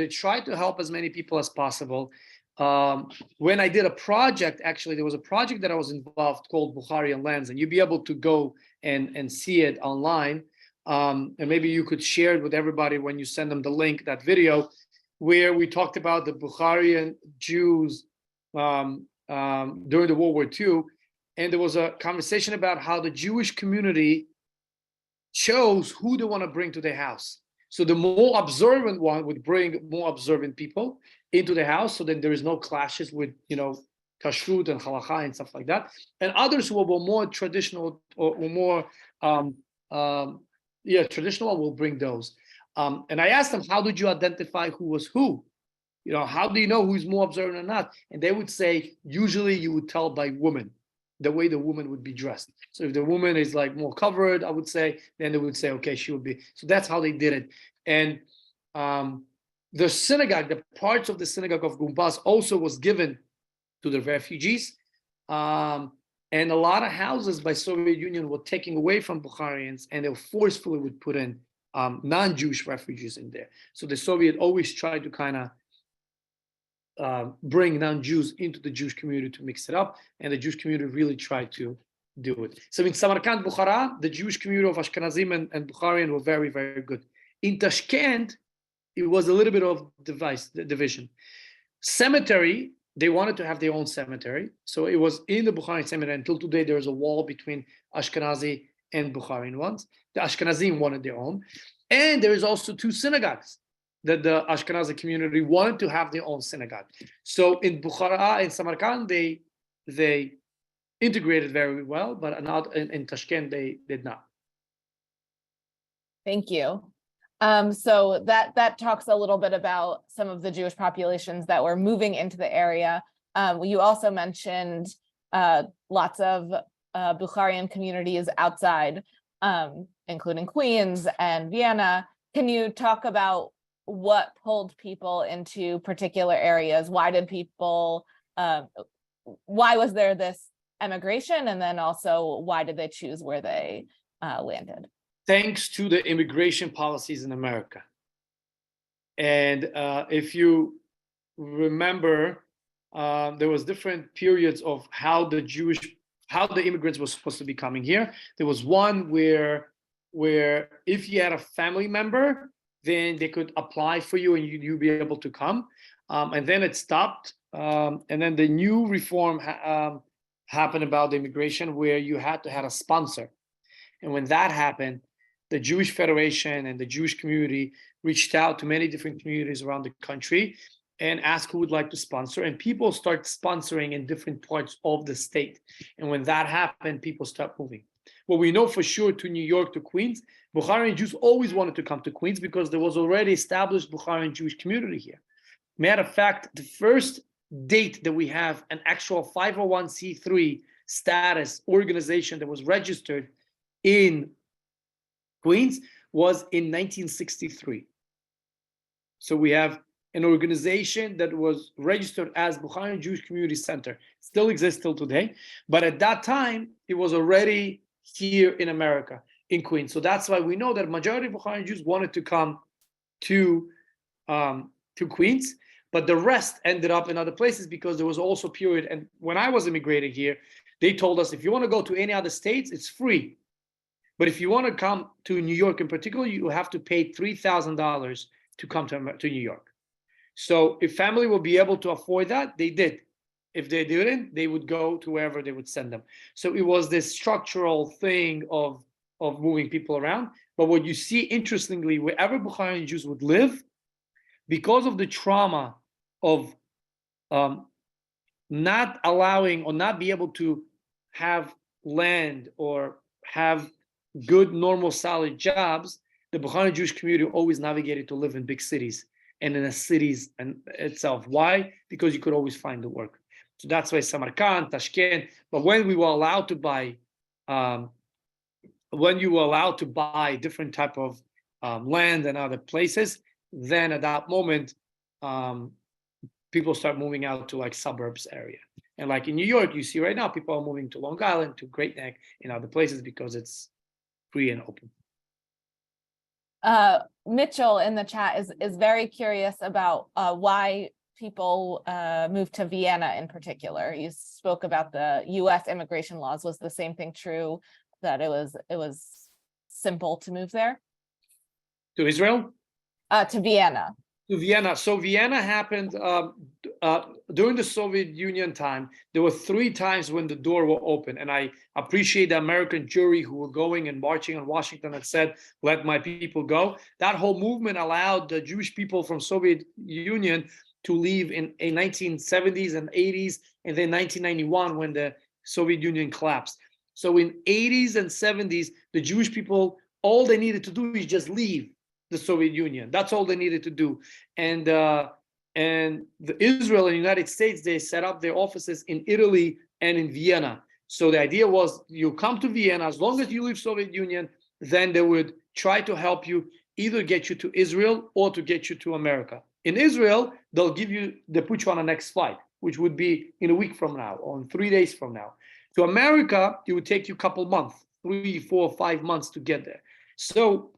tried to help as many people as possible. When I did a project, actually, there was a project that I was involved called Bukharian Lands, and you'd be able to go and see it online. And maybe you could share it with everybody when you send them the link, that video, where we talked about the Bukharian Jews during the World War II. And there was a conversation about how the Jewish community chose who they want to bring to their house. So the more observant one would bring more observant people into the house, so that there is no clashes with, kashrut and halakha and stuff like that. And others who were more traditional or more traditional will bring those. And I asked them, how did you identify who was who? How do you know who's more observant or not? And they would say, usually you would tell by women, the way the woman would be dressed. So if the woman is like more covered, I would say, then they would say, okay, she would be. So that's how they did it. And the synagogue, the parts of the synagogue of Gumbaz also was given to the refugees. And a lot of houses by Soviet Union were taken away from Bukharians, and they forcefully would put in non-Jewish refugees in there. So the Soviet always tried to kind of bring non-Jews into the Jewish community to mix it up, and the Jewish community really tried to do it. So in Samarkand, Bukhara, the Jewish community of Ashkenazim and Bukharian were very, very good. In Tashkent, it was a little bit of division. Cemetery, they wanted to have their own cemetery. So it was in the Bukharian cemetery. Until today, there is a wall between Ashkenazi and Bukharian ones. The Ashkenazim wanted their own. And there is also two synagogues that the Ashkenazi community wanted to have their own synagogue. So in Bukhara and Samarkand, they integrated very well, but not in Tashkent, they did not. Thank you. So that talks a little bit about some of the Jewish populations that were moving into the area. You also mentioned lots of Bukharian communities outside, including Queens and Vienna. Can you talk about what pulled people into particular areas? Why was there this emigration? And then also, why did they choose where they landed? Thanks to the immigration policies in America. And if you remember, there was different periods of how the immigrants were supposed to be coming here. There was one where if you had a family member, then they could apply for you and you'd be able to come. And then it stopped. And then the new reform happened about the immigration, where you had to have a sponsor. And when that happened, the Jewish Federation and the Jewish community reached out to many different communities around the country and asked who would like to sponsor. And people start sponsoring in different parts of the state. And when that happened, people start moving. Well, we know for sure to New York, to Queens, Bukharian Jews always wanted to come to Queens because there was already established Bukharian Jewish community here. Matter of fact, the first date that we have an actual 501c3 status organization that was registered in Queens was in 1963. So we have an organization that was registered as Bukharian Jewish Community Center. Still exists till today. But at that time, it was already here in America, in Queens. So that's why we know that majority of Bukharian Jews wanted to come to Queens, but the rest ended up in other places because there was also a period. And when I was immigrated here, they told us if you want to go to any other states, it's free. But if you want to come to New York in particular, you have to pay $3,000 to come to New York. So if family will be able to afford that, they did. If they didn't, they would go to wherever they would send them. So it was this structural thing of moving people around. But what you see, interestingly, wherever Bukharian Jews would live, because of the trauma of not allowing or not be able to have land or have good, normal, solid jobs, the Bukharian Jewish community always navigated to live in big cities and in the cities and itself. Why? Because you could always find the work. So that's why Samarkand, Tashkent. But when we were allowed to buy, different type of land and other places, then at that moment, people start moving out to like suburbs area. And like in New York, you see right now, people are moving to Long Island, to Great Neck, and other places because it's free and open. Mitchell in the chat is very curious about why people moved to Vienna in particular. You spoke about the U.S. immigration laws. Was the same thing true, that it was simple to move there? To Israel? To Vienna. To Vienna. So Vienna happened during the Soviet Union time. There were 3 times when the door will open, and I appreciate the American jury who were going and marching on Washington and said, "Let my people go." That whole movement allowed the Jewish people from Soviet Union to leave in 1970s and 80s, and then 1991 when the Soviet Union collapsed. So in 80s and 70s, the Jewish people, all they needed to do is just leave the Soviet Union. That's all they needed to do. And the Israel and the United States, they set up their offices in Italy and in Vienna. So the idea was, you come to Vienna, as long as you leave Soviet Union, then they would try to help you, either get you to Israel or to get you to America. In Israel, they put you on the next flight, which would be in a week from now, or in 3 days from now. To America, it would take you a couple months, 3, 4, 5 months to get there. So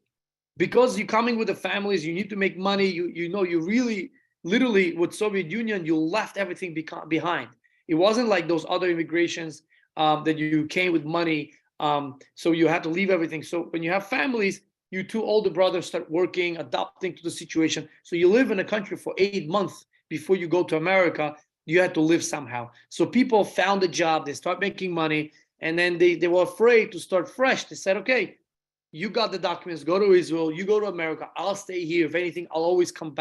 because you're coming with the families, you need to make money. You really, literally, with Soviet Union, you left everything behind. It wasn't like those other immigrations that you came with money, so you had to leave everything. So when you have families, you 2 older brothers start working, adapting to the situation. So you live in a country for 8 months before you go to America. You had to live somehow. So people found a job, they start making money, and then they were afraid to start fresh. They said, okay, you got the documents, go to Israel, you go to America, I'll stay here. If anything, I'll always come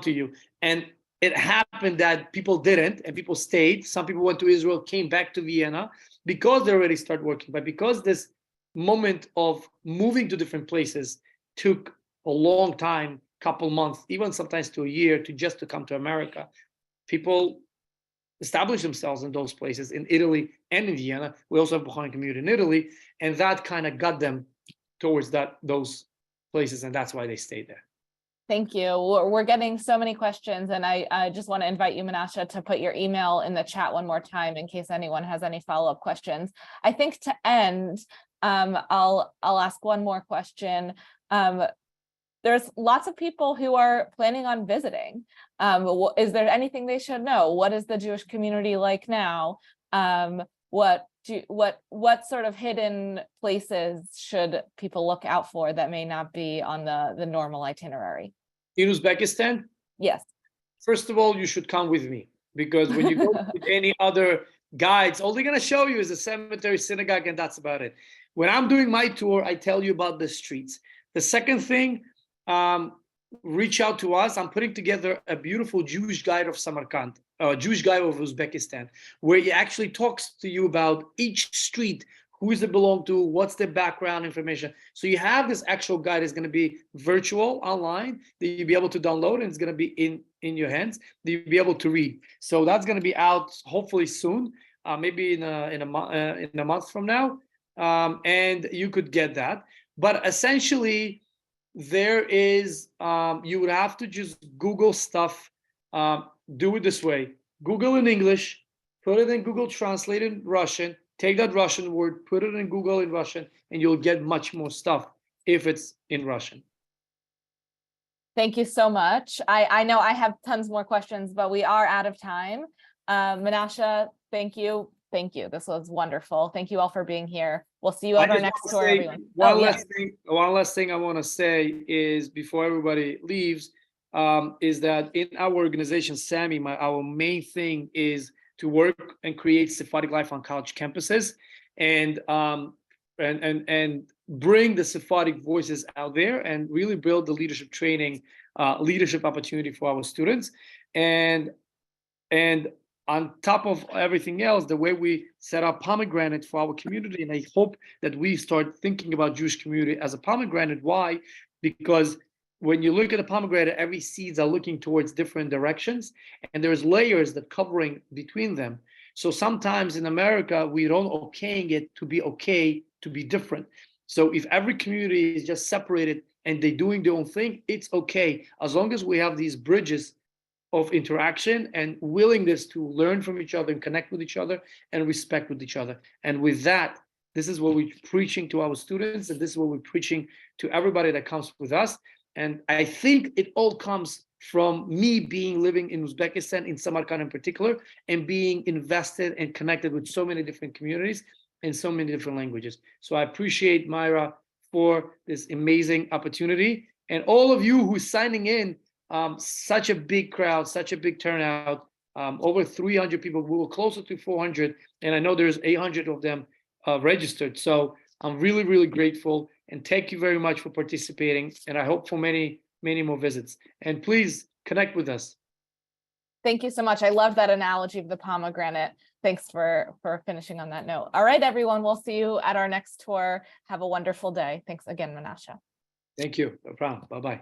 to you. And it happened that people didn't, and people stayed. Some people went to Israel, came back to Vienna because they already started working. But because this moment of moving to different places took a long time, couple months, even sometimes to a year, to come to America, people established themselves in those places, in Italy and in Vienna. We also have a Bukharian community in Italy, and that kind of got them towards those places, and that's why they stayed there. Thank you. We're getting so many questions, and I just want to invite you, Manashe, to put your email in the chat one more time in case anyone has any follow-up questions. I think to end, I'll ask one more question. There's lots of people who are planning on visiting. Is there anything they should know? What is the Jewish community like now? What sort of hidden places should people look out for that may not be on the normal itinerary? In Uzbekistan? Yes. First of all, you should come with me, because when you go with any other guides, all they're going to show you is a cemetery, synagogue, and that's about it. When I'm doing my tour, I tell you about the streets. The second thing, reach out to us. I'm putting together a beautiful Jewish guide of Samarkand, Jewish guide of Uzbekistan, where he actually talks to you about each street, who does it belong to, what's their background information. So you have this actual guide. It's going to be virtual online that you'll be able to download, and it's going to be in your hands that you'll be able to read. So that's going to be out hopefully soon, maybe in a month from now, and you could get that. But essentially, there is, you would have to just Google stuff. Do it this way: Google in English, put it in Google Translate in Russian, take that Russian word, put it in Google in Russian, and you'll get much more stuff if it's in Russian. Thank you so much. I know I have tons more questions, but we are out of time. Manashe, thank you. Thank you. This was wonderful. Thank you all for being here. We'll see you at our next tour, everyone. One last thing I want to say is, before everybody leaves, is that in our organization, SAMI, our main thing is to work and create Sephardic life on college campuses, and bring the Sephardic voices out there, and really build the leadership training, leadership opportunity for our students. And on top of everything else, the way we set up pomegranate for our community, and I hope that we start thinking about Jewish community as a pomegranate. Why? Because when you look at a pomegranate, every seeds are looking towards different directions, and there's layers that covering between them. So sometimes in America, we don't okaying it to be okay, to be different. So if every community is just separated and they're doing their own thing, it's okay, as long as we have these bridges of interaction and willingness to learn from each other and connect with each other and respect with each other. And with that, this is what we're preaching to our students, and this is what we're preaching to everybody that comes with us. And I think it all comes from me living in Uzbekistan, in Samarkand in particular, and being invested and connected with so many different communities and so many different languages. So I appreciate Myra for this amazing opportunity, and all of you who's signing in. Such a big crowd, such a big turnout, over 300 people. We were closer to 400, and I know there's 800 of them registered. So I'm really, really grateful, and thank you very much for participating. And I hope for many, many more visits. And please connect with us. Thank you so much. I love that analogy of the pomegranate. Thanks for finishing on that note. All right, everyone, we'll see you at our next tour. Have a wonderful day. Thanks again, Manashe. Thank you. No problem. Bye-bye.